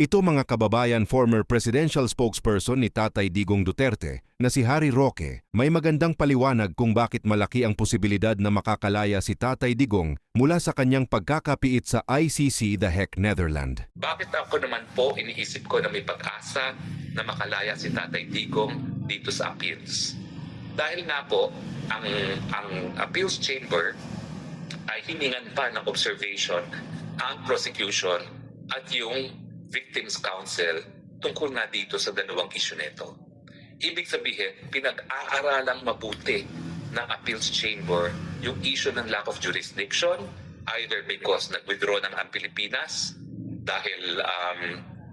Ito mga kababayan, former presidential spokesperson ni Tatay Digong Duterte na si Harry Roque may magandang paliwanag kung bakit malaki ang posibilidad na makakalaya si Tatay Digong mula sa kanyang pagkakapiit sa ICC The Hague, Netherlands. Bakit ako naman po iniisip ko na may pag-asa na makalaya si Tatay Digong dito sa appeals? Dahil nga po, ang appeals chamber ay hiningan pa ng observation ang prosecution at yung Victims Council tungkol nga dito sa dalawang issue nito. Ibig sabihin, pinag-aaralang mabuti ng appeals chamber yung issue ng lack of jurisdiction, either because nag-withdraw ng ang Pilipinas dahil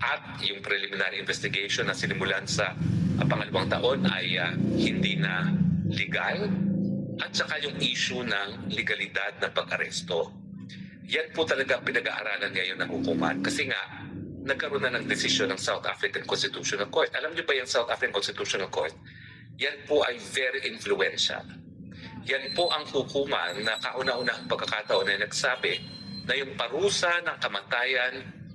at yung preliminary investigation na sinimulan sa pangalawang taon ay hindi na legal, at saka yung issue ng legalidad ng pag-aresto. Yan po talaga pinag-aaralan ngayon ng hukuman kasi nga nagkaroon na ng desisyon ng South African Constitutional Court. Alam niyo ba yung South African Constitutional Court? Yan po ay very influential. Yan po ang hukuman na kauna-unahang pagkakataon na nagsabi na yung parusa ng kamatayan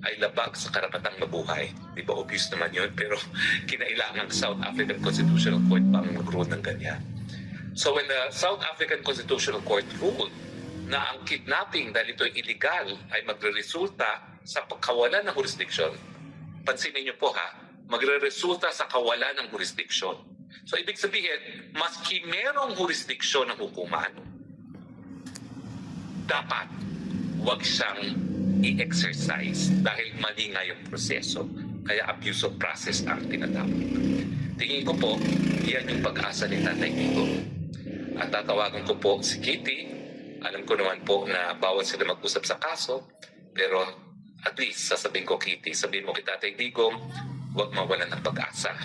ay labag sa karapatang mabuhay. Di ba obvious naman yun? Pero kinailangan ng South African Constitutional Court pang mag-rule ng ganyan. So when the South African Constitutional Court ruled na ang kidnapping dahil ito ay illegal ay magre-resulta sa pagkawalan ng jurisdiction, pansinin niyo po ha, magre-resulta sa kawalan ng jurisdiction. So ibig sabihin, maski merong jurisdiction ng hukuman, dapat wag siyang i-exercise dahil mali nga yung proseso. Kaya abuse of process ang tinatawag. Tingin ko po, yan yung pag-asa ni Tatay Digong. At tatawagan ko po si Kitty. Alam ko naman po na bawal sila mag-usap sa kaso, pero at least sasabihin ko, Kitty, sabihin mo kay Tatay Digong, huwag mawalan ng pag-asa.